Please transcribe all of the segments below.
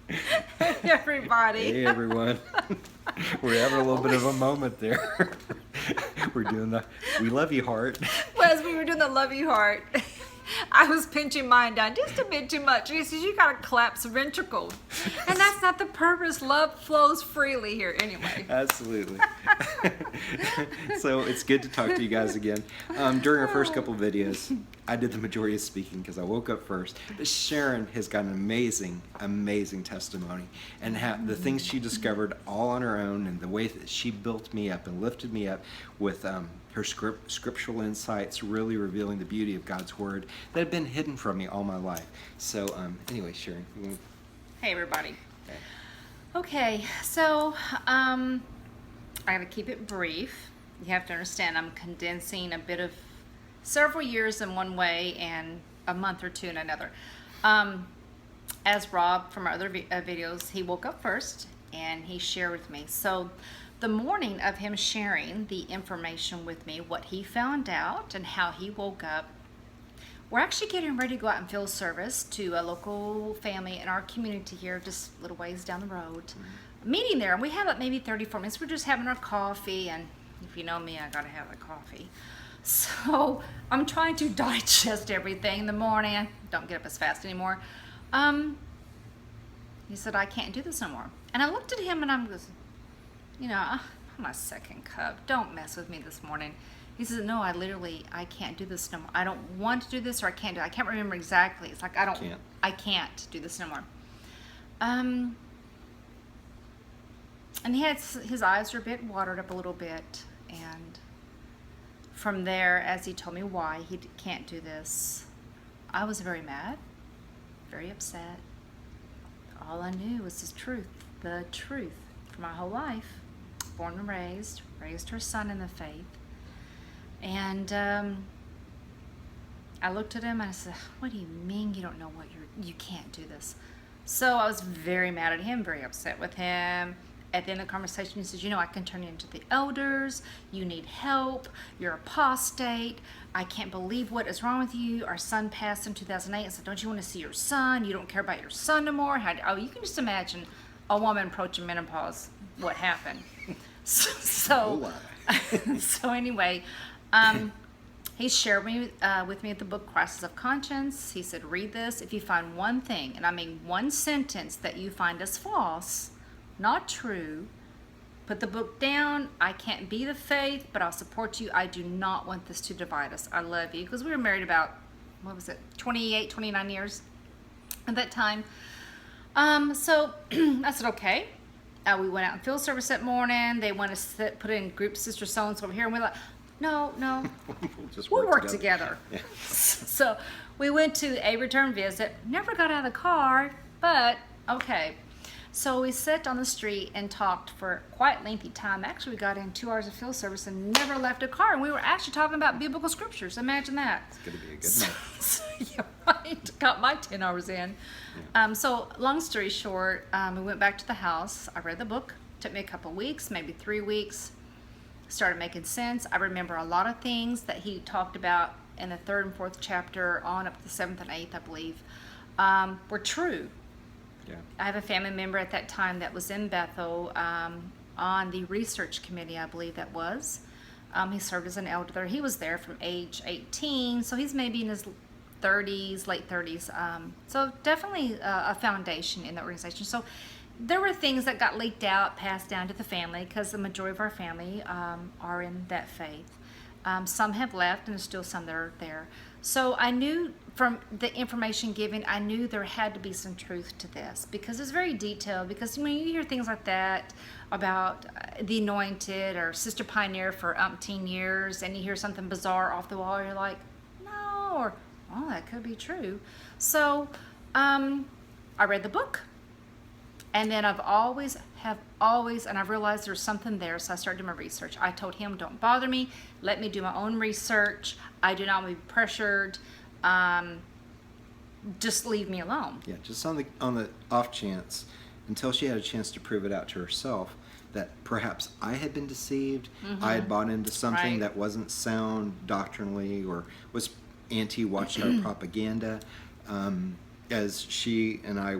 Hey, everybody. Hey, everyone. We're having a little bit of a moment there. We're doing the "We Love You" heart. Well, as we were doing the love you heart, I was pinching mine down just a bit too much. He says, you got to collapse the ventricle. And that's not the purpose. Love flows freely here anyway. Absolutely. So it's good to talk to you guys again. During our first couple of videos, I did the majority of speaking because I woke up first. But Sharon has got an amazing, amazing testimony. And the things she discovered all on her own, and the way that she built me up and lifted me up with her scriptural insights, really revealing the beauty of God's Word that had been hidden from me all my life. So anyway, Sharon. Hey, everybody. Okay, so I got to keep it brief. You have to understand I'm condensing a bit of several years in one way and a month or two in another. As Rob from our other videos, he woke up first and he shared with me. So the morning of him sharing the information with me, what he found out and how he woke up, we're actually getting ready to go out and field service to a local family in our community here, just a little ways down the road. Meeting there, and we have like maybe 34 minutes. We're just having our coffee, and if you know me, I gotta have the coffee. So I'm trying to digest everything in the morning. I don't get up as fast anymore. He said, I can't do this no more. And I looked at him and I'm just, you know, I'm my second cup. Don't mess with me this morning. He says, no, I can't do this no more. I don't want to do this, or I can't do it. I can't remember exactly. It's like, I can't do this no more. And he had, his eyes were a bit watered up a little bit. And from there, as he told me why he can't do this, I was very mad, very upset. All I knew was the truth for my whole life. Born and raised her son in the faith. And I looked at him and I said, what do you mean you don't know what you can't do this? So I was very mad at him, very upset with him. At the end of the conversation, he says, you know, I can turn you into the elders. You need help. You're apostate. I can't believe what is wrong with you. Our son passed in 2008. I said, don't you want to see your son? You don't care about your son no more? You can just imagine a woman approaching menopause, what happened. So anyway, he shared with me the book Crisis of Conscience. He said, read this. If you find one thing, and I mean one sentence that you find as false, not true, put the book down. I can't be the faith, but I'll support you. I do not want this to divide us. I love you. Because we were married about, 28, 29 years at that time. So I said, okay. We went out in field service that morning. They want to put in group sister so-and-so over here. And we're like, no. we'll work together. Yeah. So we went to a return visit. Never got out of the car, but okay. So we sat on the street and talked for quite a lengthy time. Actually, we got in 2 hours of field service and never left a car. And we were actually talking about biblical scriptures. Imagine that. It's going to be a good night. Yeah, right. Got my 10 hours in. Yeah. So long story short, we went back to the house. I read the book. Took me a couple weeks, maybe 3 weeks. Started making sense. I remember a lot of things that he talked about in the 3rd and 4th chapter on up to the 7th and 8th, I believe, were true. Yeah. I have a family member at that time that was in Bethel on the research committee, I believe that was. He served as an elder there. He was there from age 18, so he's maybe in his 30s, late 30s. So definitely a foundation in the organization. So there were things that got leaked out, passed down to the family, because the majority of our family are in that faith. Some have left, and there's still some that are there. So I knew from the information given, I knew there had to be some truth to this, because it's very detailed. Because when you hear things like that about the anointed or Sister Pioneer for umpteen years, and you hear something bizarre off the wall, you're like, no, or, oh, that could be true. So I read the book. And then I've always, and I've realized there's something there, so I started doing my research. I told him, don't bother me. Let me do my own research. I do not want to be pressured. Just leave me alone. Yeah, just on the off chance, until she had a chance to prove it out to herself, that perhaps I had been deceived. I had bought into something that wasn't sound doctrinally or was anti-Watchtower propaganda. As she and I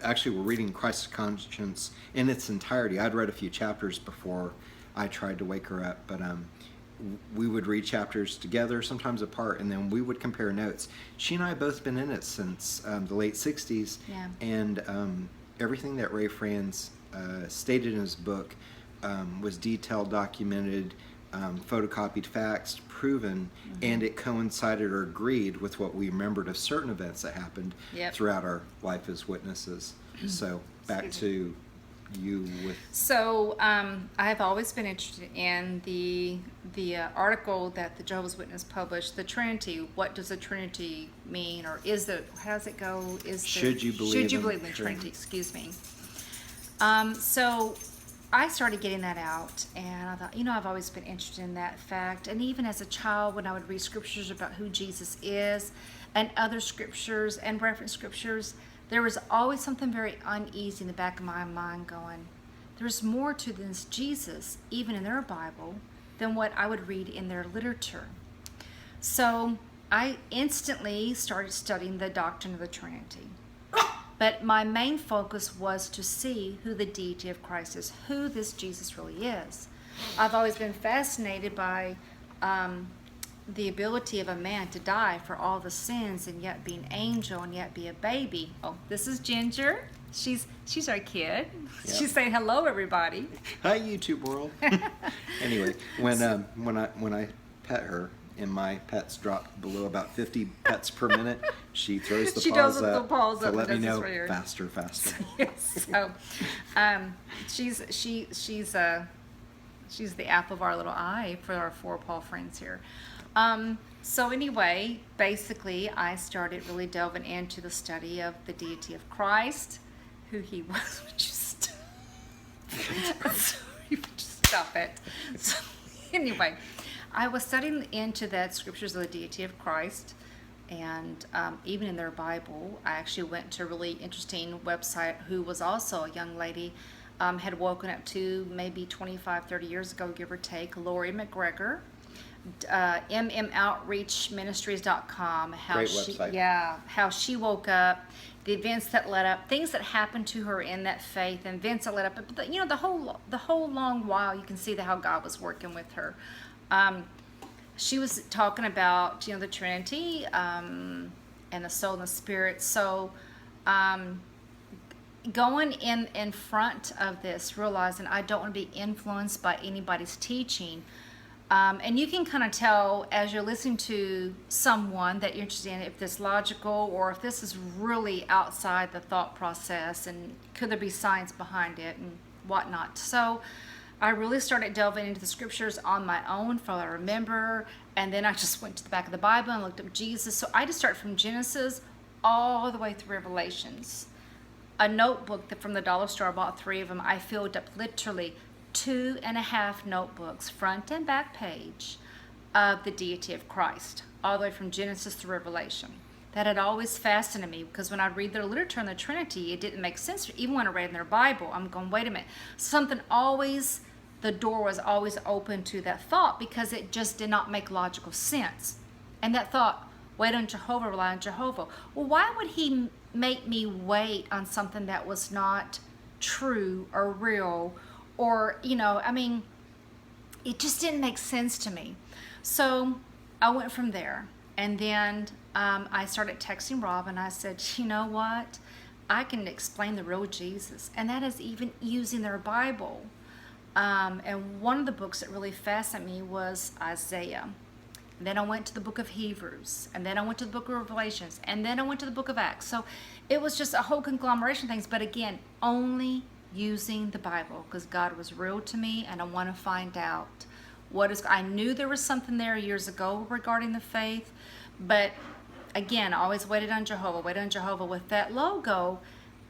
actually were reading Christ's Conscience in its entirety. I'd read a few chapters before I tried to wake her up, but we would read chapters together, sometimes apart, and then we would compare notes. She and I have both been in it since the late 60s, Yeah. and everything that Ray Franz stated in his book was detailed, documented, photocopied facts, proven, and it coincided or agreed with what we remembered of certain events that happened Yep. throughout our life as witnesses. So back to you with... So I've always been interested in the article that the Jehovah's Witness published, the Trinity. What does the Trinity mean, or how does it go? Should you believe should you in believe in the Trinity? Trinity? Excuse me. So I started getting that out, and I thought, I've always been interested in that fact. And even as a child, when I would read scriptures about who Jesus is, and other scriptures and reference scriptures, there was always something very uneasy in the back of my mind going, there's more to this Jesus, even in their Bible, than what I would read in their literature. So I instantly started studying the doctrine of the Trinity. But my main focus was to see who the deity of Christ is, who this Jesus really is. I've always been fascinated by the ability of a man to die for all the sins and yet be an angel and yet be a baby. Oh, this is Ginger. She's our kid. Yep. She's saying hello, everybody. Hi, YouTube world. Anyway, when I pet her, and my pets drop below about 50 pets per minute, she throws the She paws does the up paws to up let me and does know this right here. faster. Yes. So, she's the apple of our little eye for our four paw friends here. So anyway, basically, I started really delving into the study of the deity of Christ, who he was. Would you stop? Sorry, would you stop it? So anyway, I was studying into that scriptures of the deity of Christ. And even in their Bible, I actually went to a really interesting website who was also a young lady, had woken up to maybe 25, 30 years ago, give or take, Lori McGregor, mmoutreachministries.com. Great website. Yeah, how she woke up, the events that led up, things that happened to her in that faith, and events that led up. But the whole long while, you can see how God was working with her. She was talking about, the Trinity, and the soul and the spirit. So, going in front of this, realizing I don't want to be influenced by anybody's teaching. And you can kind of tell as you're listening to someone that you're interested in if this is logical or if this is really outside the thought process, and could there be science behind it and whatnot. So I really started delving into the scriptures on my own from what I remember, and then I just went to the back of the Bible and looked up Jesus. So I just started from Genesis all the way through Revelations. A notebook that from the dollar store, I bought 3 of them. I filled up literally 2.5 notebooks, front and back page, of the deity of Christ, all the way from Genesis to Revelation. That had always fascinated me, because when I read their literature on the Trinity, it didn't make sense. Even when I read in their Bible, I'm going, wait a minute. The door was always open to that thought, because it just did not make logical sense. And that thought, wait on Jehovah, rely on Jehovah. Well, why would he make me wait on something that was not true or real? Or, it just didn't make sense to me. So I went from there. And then I started texting Rob, and I said, you know what? I can explain the real Jesus. And that is even using their Bible. And one of the books that really fascinated me was Isaiah. And then I went to the book of Hebrews. And then I went to the book of Revelations. And then I went to the book of Acts. So it was just a whole conglomeration of things. But again, only using the Bible, because God was real to me, and I want to find out I knew there was something there years ago regarding the faith, but again, I always waited on Jehovah with that logo.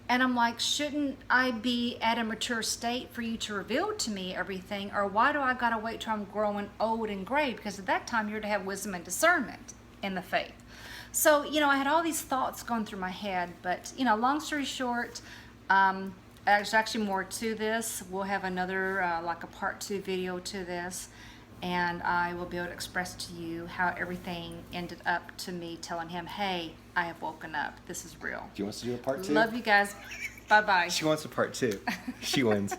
And I'm like, shouldn't I be at a mature state for you to reveal to me everything? Or why do I got to wait till I'm growing old and gray? Because at that time, you're to have wisdom and discernment in the faith. So, I had all these thoughts going through my head. But, long story short, there's actually more to this. We'll have another, like a part 2 video to this. And I will be able to express to you how everything ended up to me telling him, hey, I have woken up. This is real. Do you want us to do a part 2? Love you guys. Bye. Bye-bye. She wants a part 2. She wins.